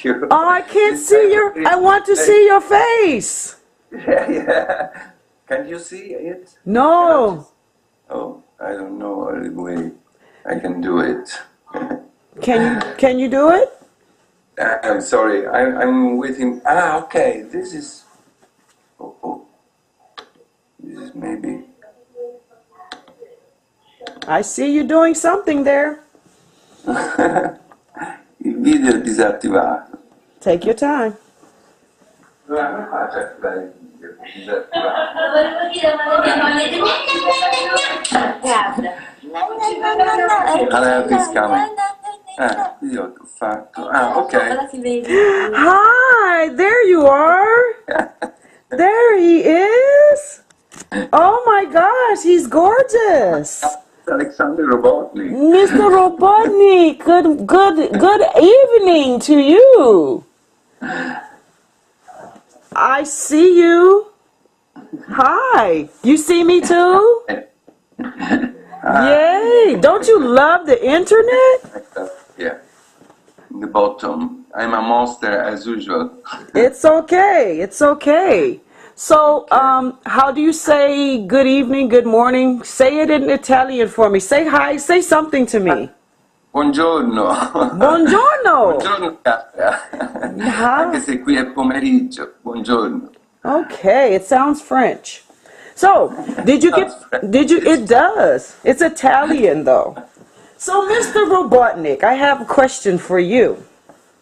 you. Oh, I can't see your, I want to see your face. Yeah, yeah. Can you see it? No. Oh, I don't know the way I can do it. Can you do it? I'm sorry, I'm with him. Ah, okay, this is... Oh, this is maybe... I see you doing something there. Il video è disattivato. Take your time. Come faccio a attivare il video? È disattivato. I have this coming. Io ho fatto. Ah, ok. Hi, there you are. There he is. Oh my gosh, he's gorgeous. Alexander Robotnick. Mr. Robotnick, good evening to you. I see you. Hi. You see me too? Yay. Don't you love the internet? Yeah. In the bottom. I'm a monster as usual. It's okay. It's okay. So, how do you say good evening, good morning? Say it in Italian for me. Say hi. Say something to me. Buongiorno. Buongiorno. Buongiorno, Carla. Anche se qui è pomeriggio. Buongiorno. Okay, it sounds French. So, it does. It's Italian though. So, Mr. Robotnick, I have a question for you.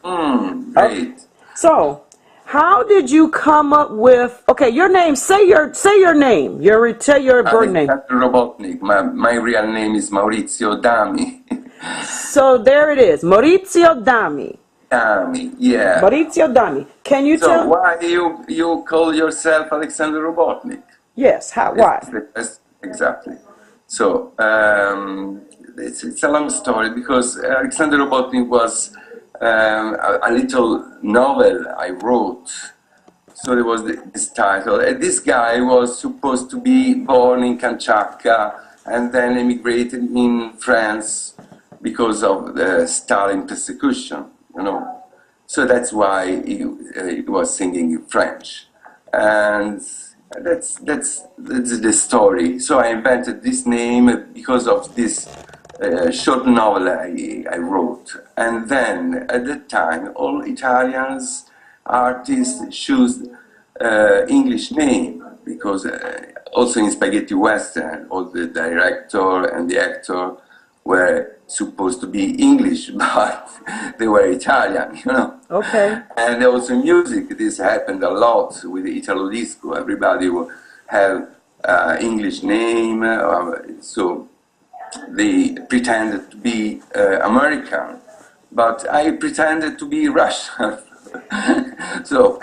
Great. So, how did you come up with, okay, your name, say your name, say your birth name. Robotnick. My real name is Maurizio Dami. So there it is, Maurizio Dami. Dami, yeah. Maurizio Dami. Can you tell? So why you call yourself Alexander Robotnick? Yes, why? Exactly. So it's a long story because Alexander Robotnick was a little novel I wrote. So there was this title. This guy was supposed to be born in Kamchatka and then emigrated in France because of the Stalin persecution, you know. So that's why he was singing in French. And that's the story. So I invented this name because of this short novel I wrote. And then at that time, all Italians artists choose English name because also in spaghetti western, all the director and the actor were supposed to be English, but they were Italian, you know. Okay. And also music, this happened a lot with the Italo disco. Everybody will have English name, so they pretended to be American, but I pretended to be Russian. So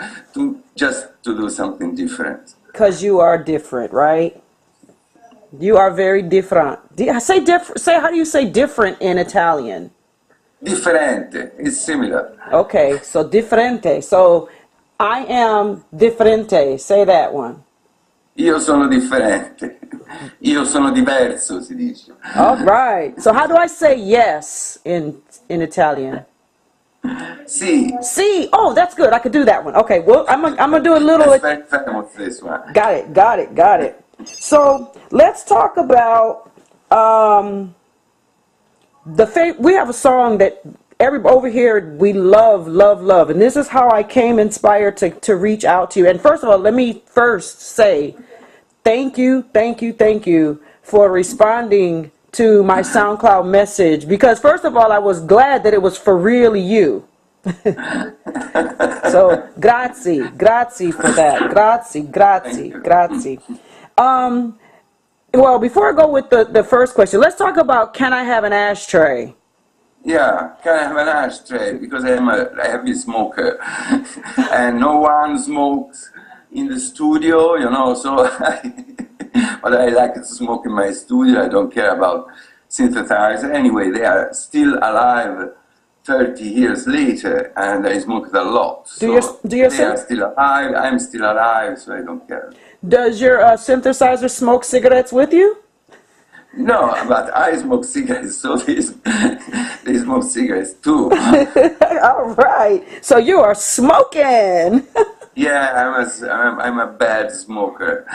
just to do something different. Because you are different, right? You are very different. Say different. Say, how do you say different in Italian? Differente. It's similar. Okay, so differente. So I am differente. Say that one. Io sono differente. Io sono diverso, si dice. All right. So how do I say yes in Italian? Sì. See, oh, that's good. I could do that one. Okay, well, I'm gonna do a little. That's very famous, this one. Got it. So let's talk about we have a song that over here we love, and this is how I came inspired to reach out to you. And first of all, let me first say thank you for responding to my SoundCloud message, because first of all, I was glad that it was for really you. So grazie for that. Grazie. Well, before I go with the first question, let's talk about, can I have an ashtray? Yeah, can I have an ashtray? Because I'm a heavy smoker and no one smokes in the studio, you know, so but I like to smoke in my studio. I don't care about synthesizer. Anyway, they are still alive 30 years later, and I smoked a lot. They are still alive, I'm still alive, so I don't care. Does your synthesizer smoke cigarettes with you? No, but I smoke cigarettes, so they smoke cigarettes too. All right. So you are smoking. Yeah, I'm a bad smoker.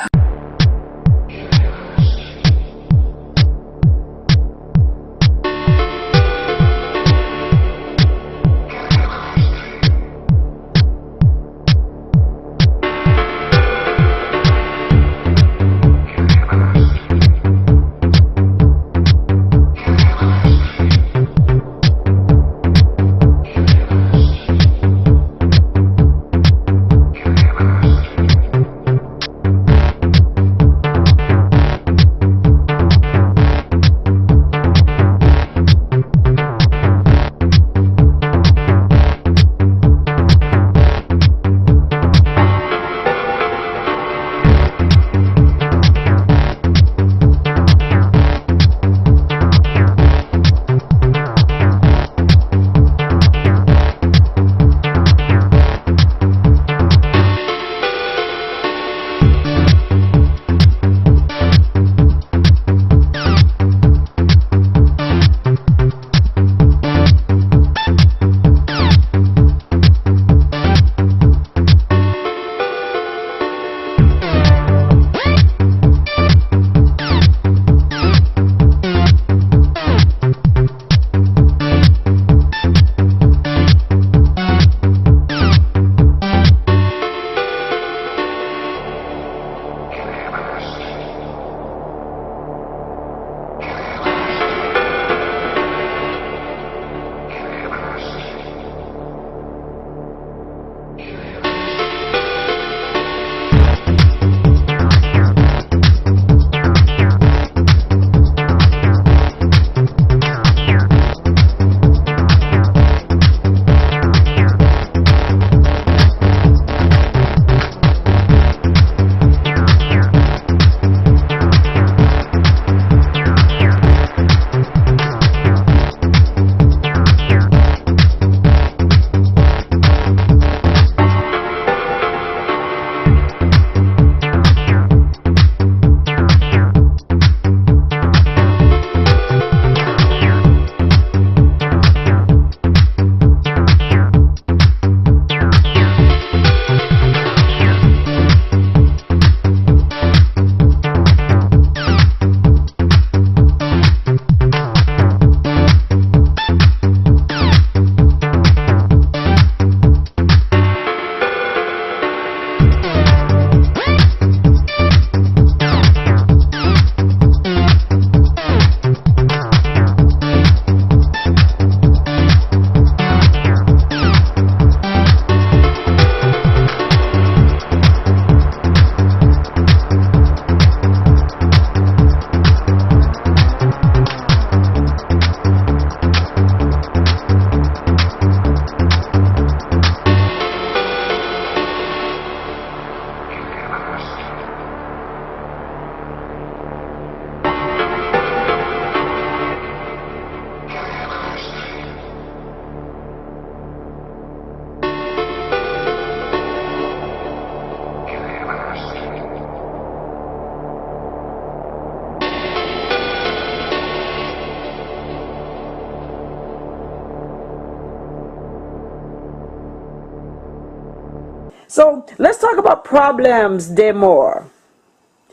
So let's talk about problems d'amour.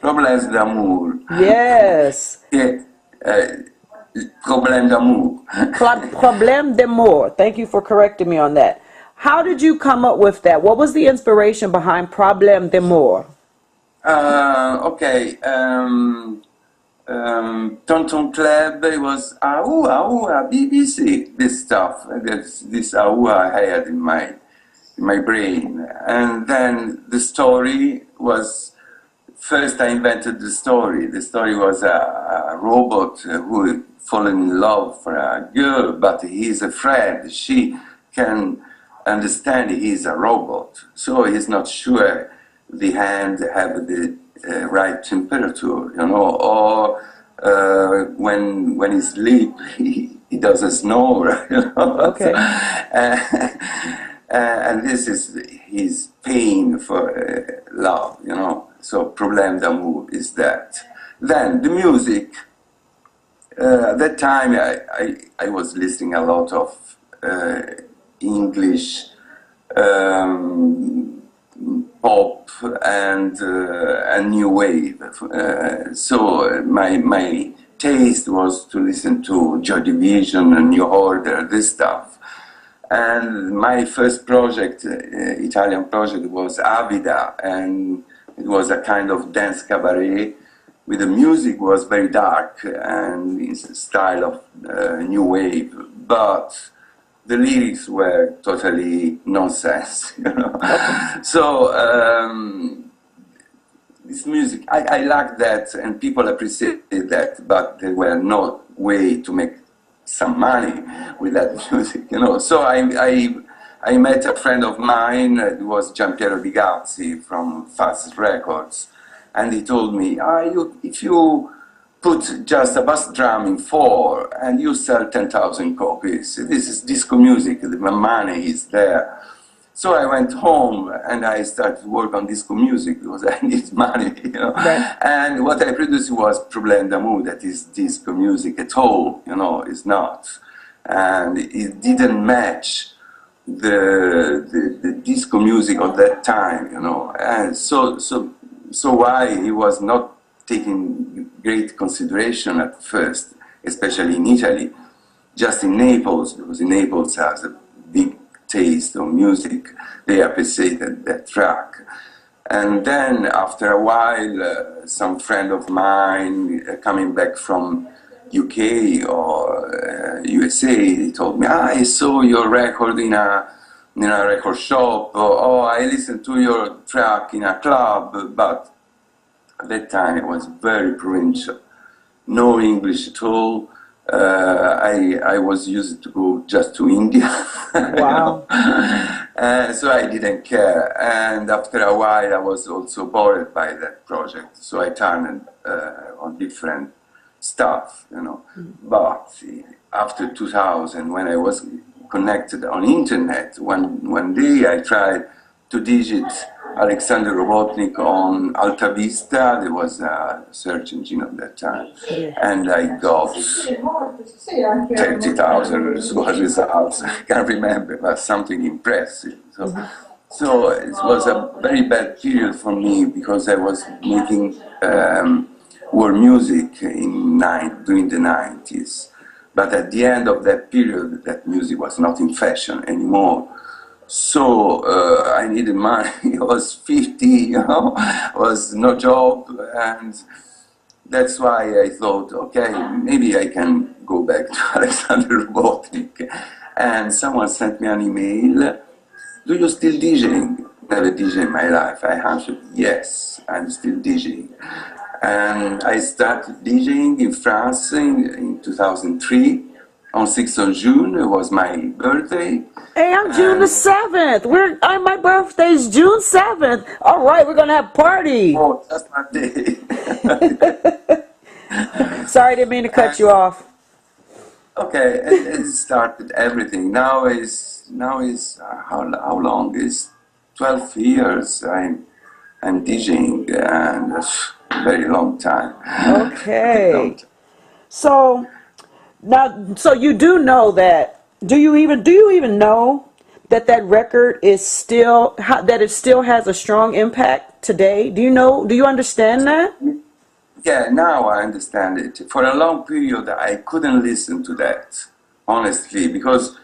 Problèmes d'amour. Yes. Yeah, problème d'amour. Problème d'amour. Thank you for correcting me on that. How did you come up with that? What was the inspiration behind Problème d'amour? Okay. Tonton Club, it was BBC, this stuff. This I had in my brain. And then the story was, first I invented the story. The story was a robot who fallen in love for a girl, but he's afraid she can understand he's a robot. So he's not sure the hand have the right temperature, you know, or when he sleep, he doesn't snore, you know. Okay. And this is his pain for love, you know. So problème d'amour is that. Then the music At that time, I was listening a lot of English pop and new wave. So my taste was to listen to Joy Division and New Order, this stuff. And my first project, Italian project, was Avida, and it was a kind of dance cabaret. With the music was very dark and in style of new wave, but the lyrics were totally nonsense, you know. So this music, I liked that, and people appreciated that, but there were no way to make some money with that music, you know. So I met a friend of mine, it was Giampiero Di Gazzi from Fast Records, and he told me, if you put just a bass drum in 4 and you sell 10,000 copies, this is disco music, the money is there. So I went home and I started to work on disco music because I need money, you know. Right. And what I produced was Problème d'amour, that is disco music at all, you know, it's not. And it didn't match the disco music of that time, you know. And so why he was not taking great consideration at first, especially in Italy, just in Naples, because in Naples has a big taste of music, they appreciated that track. And then after a while, some friend of mine coming back from UK or USA, he told me, I saw your record in a record shop, or I listened to your track in a club, but at that time it was very provincial, no English at all. I was used to go just to India. Wow. So I didn't care. And after a while I was also bored by that project. So I turned on different stuff, you know. But after 2000, when I was connected on internet, one day I tried to digit Alexander Robotnick on Alta Vista. There was a search engine at that time, and I got 30,000 results. I can't remember, but something impressive. So it was a very bad period for me because I was making world music during the 90s. But at the end of that period, that music was not in fashion anymore. So I needed money. I was 50, you know, was no job, and that's why I thought, okay, maybe I can go back to Alexander Robotnick. And someone sent me an email, do you still DJing? Never DJ in my life. I answered, yes, I'm still DJing. And I started DJing in France in 2003. On 6th of June, it was my birthday. Hey, I'm June the 7th. My birthday's June 7th. All right, we're gonna have a party. Oh, that's my day. Sorry, I didn't mean to cut you off. Okay, it started everything. Now is how long is 12 years? I'm DJing, and that's a very long time. Okay. So now, so you do know that? Do you even know that that record is still that it still has a strong impact today? Do you know? Do you understand that? Yeah, now I understand it. For a long period, I couldn't listen to that, honestly, because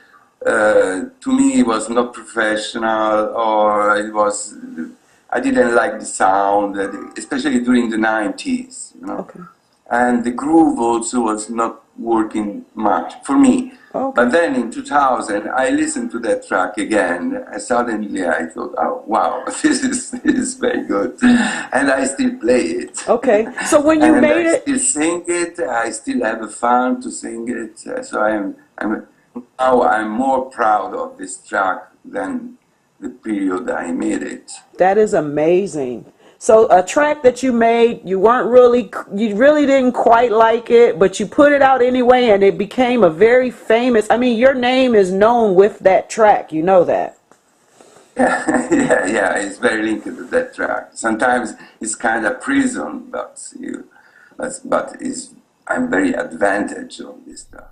to me it was not professional, or I didn't like the sound, especially during the 90s, you know. Okay. And the groove also was not working much for me. Okay. But then in 2000, I listened to that track again, and suddenly I thought, oh, wow, this is very good. And I still play it. Okay, so when you made it... I still sing it, I still have fun to sing it. So now I'm more proud of this track than the period I made it. That is amazing. So a track that you made, you really didn't quite like it, but you put it out anyway, and it became a very famous, I mean, your name is known with that track, you know that. Yeah, it's very linked to that track. Sometimes it's kind of prison, but I'm very advantaged on this stuff.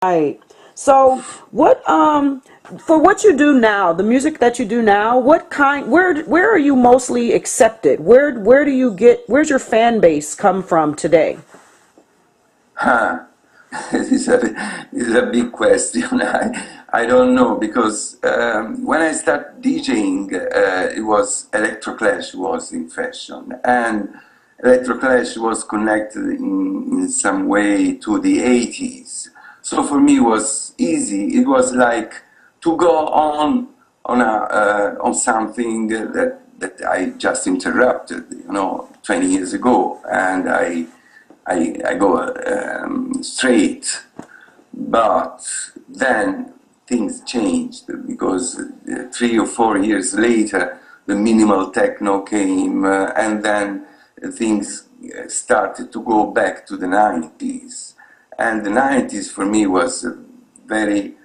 Right. So what for what you do now, the music that you do now, what kind where are you mostly accepted? Where do you get where's your fan base come from today? Huh. This is a big question. I don't know because when I started DJing, it was Electroclash was in fashion, and Electroclash was connected in some way to the 80s. So for me, it was easy. It was like to go on something that I just interrupted, 20 years ago, and I go straight. But then things changed because 3 or 4 years later, the minimal techno came, and then things started to go back to the 90s. And the 90s for me was a very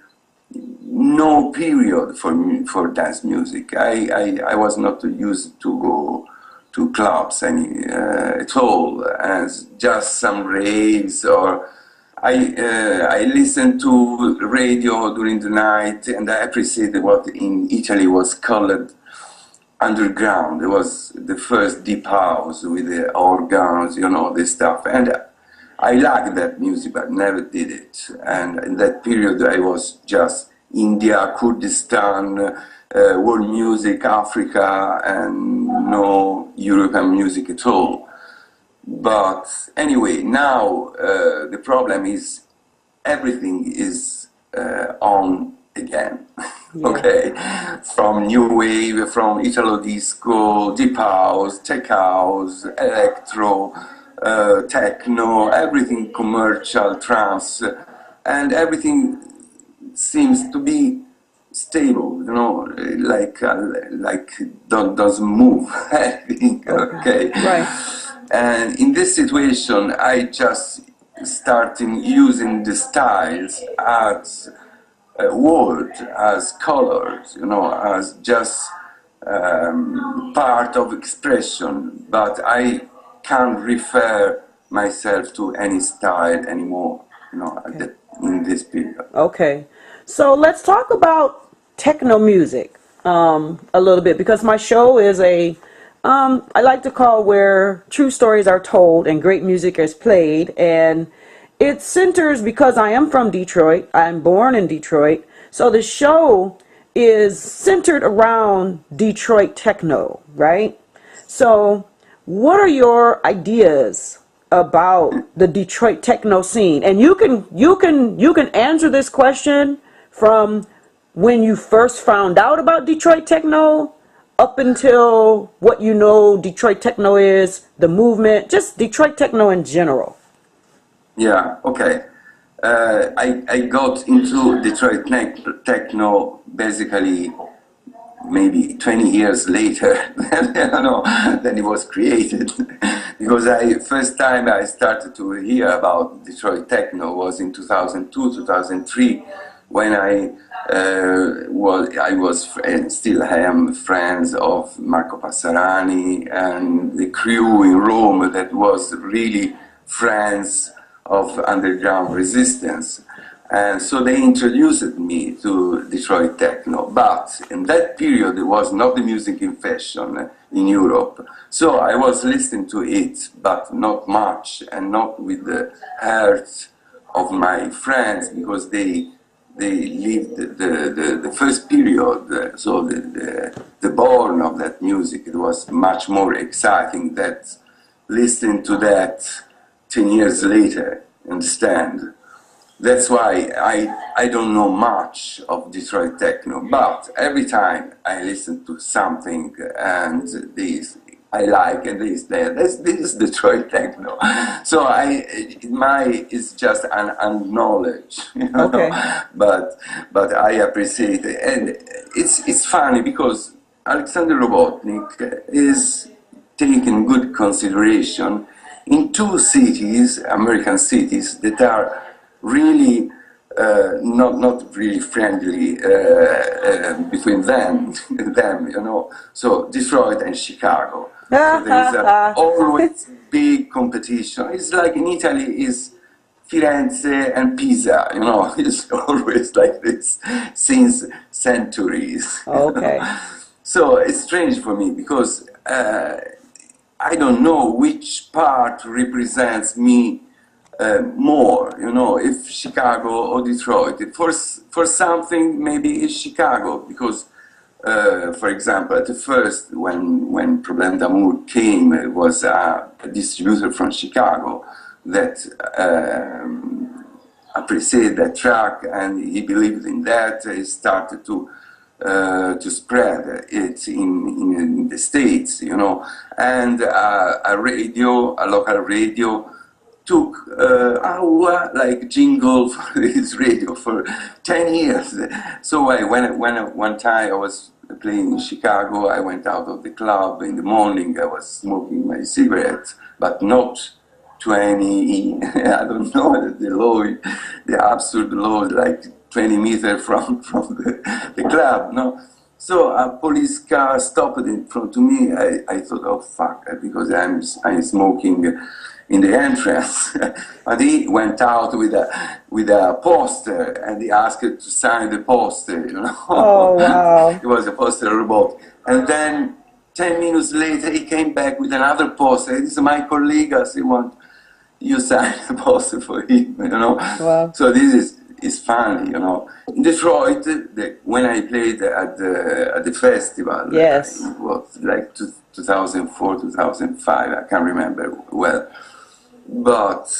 no period for dance music. I was not used to go to clubs at all, as just some raves, or I listened to radio during the night, and I appreciated what in Italy was called underground. It was the first deep house with the organs, this stuff. And I liked that music, but never did it. And in that period, I was just India, Kurdistan, world music, Africa, and no European music at all. But anyway, now the problem is everything is on again. Yeah. Okay, from new wave, from Italo disco, deep house, tech house, electro, techno, everything commercial, trance, and everything seems to be stable, like doesn't move. I think, okay. Right. And in this situation, I just starting using the styles as word, as colors, as just part of expression, but I can't refer myself to any style anymore, Okay. in this period. Okay. So let's talk about techno music a little bit, because my show is I like to call where true stories are told and great music is played. And it centers, because I am from Detroit, I'm born in Detroit. So the show is centered around Detroit techno, right? So what are your ideas about the Detroit techno scene? And you can answer this question from when you first found out about Detroit techno up until what Detroit techno is, the movement, just Detroit techno in general. Yeah, okay. I got into Detroit techno basically maybe 20 years later than it was created. Because first time I started to hear about Detroit techno was in 2002, 2003, when I was and still am friends of Marco Passarani and the crew in Rome that was really friends of underground resistance. And so they introduced me to Detroit techno. But in that period, it was not the music in fashion in Europe. So I was listening to it, but not much, and not with the heart of my friends, because they lived the first period. So the born of that music, it was much more exciting than listening to that 10 years later, understand? That's why I don't know much of Detroit techno, but every time I listen to something and this I like and this is Detroit techno. So it's just an knowledge, Okay. but I appreciate it, and it's funny because Alexander Robotnick is taken good consideration in two cities, American cities, that are really not really friendly between them, So Detroit and Chicago. So there is always big competition. It's like in Italy is Firenze and Pisa, It's always like this since centuries. Okay. So it's strange for me because I don't know which part represents me more, if Chicago or Detroit. For something, maybe it's Chicago, because, for example, at the first, when Problème d'Amour came, it was a distributor from Chicago that appreciated that track, and he believed in that. He started to to spread it in the States, you know. And a local radio, took like jingle for his radio for 10 years. So when one time I was playing in Chicago, I went out of the club in the morning, I was smoking my cigarette, but not 20, I don't know, the law, the absurd law, like 20 meters from the club, no? So a police car stopped in front of me. I thought, oh fuck, because I'm smoking in the entrance. And he went out with a poster, and he asked to sign the poster, you know. Oh, wow. It was a poster robot. And then 10 minutes later, he came back with another poster. This is my colleague, he want you sign the poster for him, you know. Wow. So this is funny, you know. In Detroit, when I played at the festival, yes, it was like 2004, 2005, I can't remember well. But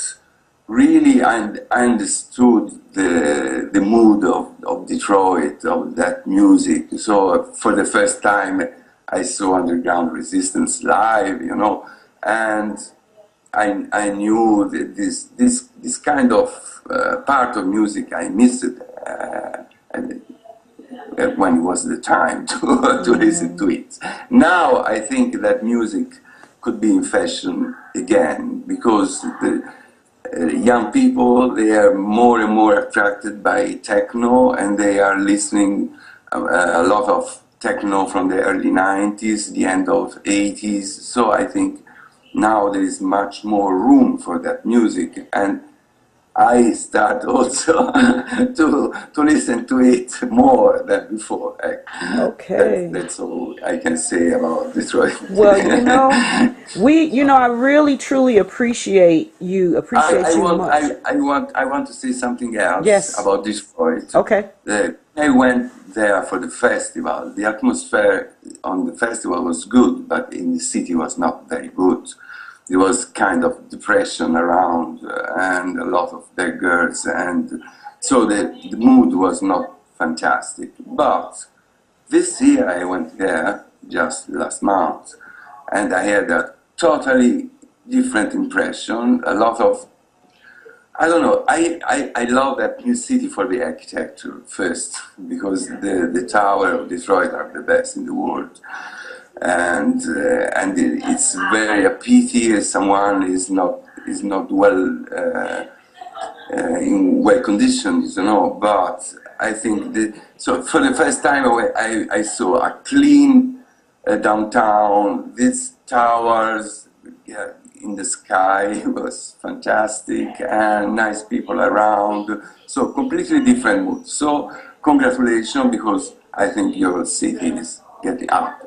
really, I understood the mood of Detroit, of that music. So for the first time, I saw Underground Resistance live, you know, and I knew that this kind of part of music I missed when it was the time to listen to it. Now I think that music could be in fashion again, because the young people, they are more and more attracted by techno, and they are listening a lot of techno from the early 90s, the end of 80s. So I think now there is much more room for that music, and I start also to listen to it more than before. Okay. That's all I can say about Detroit. Well, I really truly appreciate you. I want to say something else. Yes. About Detroit. Okay. I went there for the festival. The atmosphere on the festival was good, but in the city was not very good. There was kind of depression around and a lot of beggars, and so the mood was not fantastic. But this year I went there just last month, and I had a totally different impression. A lot of, I don't know, I love that new city for the architecture first, because the Tower of Detroit are the best in the world. And it's very a pity if someone is not well in well conditions, you know. But I think so for the first time I saw a clean downtown. These towers in the sky was fantastic, and nice people around. So completely different mood. So congratulations, because I think your city is getting up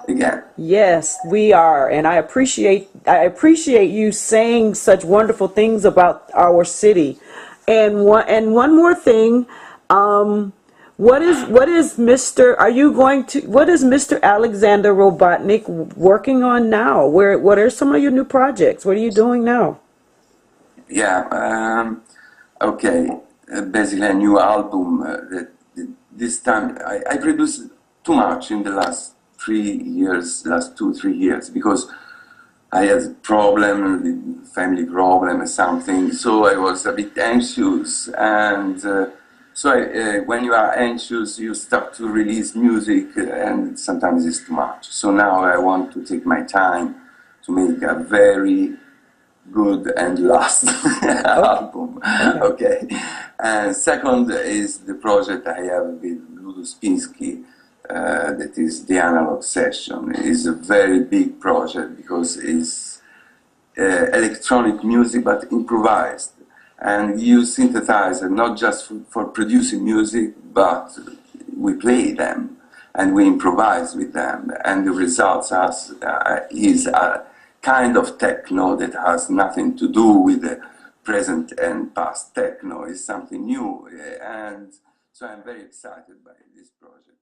again. Yes, we are, and I appreciate you saying such wonderful things about our city. And one more thing, what is Mr. Alexander Robotnick working on now? What are some of your new projects? What are you doing now? Yeah, okay. Basically a new album. This time I produced too much in the last 2-3 years, because I had a problem, family problem or something, so I was a bit anxious, and when you are anxious, you start to release music, and sometimes it's too much. So now I want to take my time to make a very good and last album. Okay. And second is the project I have with Ludo Spinsky, that is the Analog Session. It is a very big project because it's electronic music but improvised, and we use synthesizer not just for producing music, but we play them and we improvise with them, and the results is a kind of techno that has nothing to do with the present and past techno. It's something new, and so I'm very excited by this project.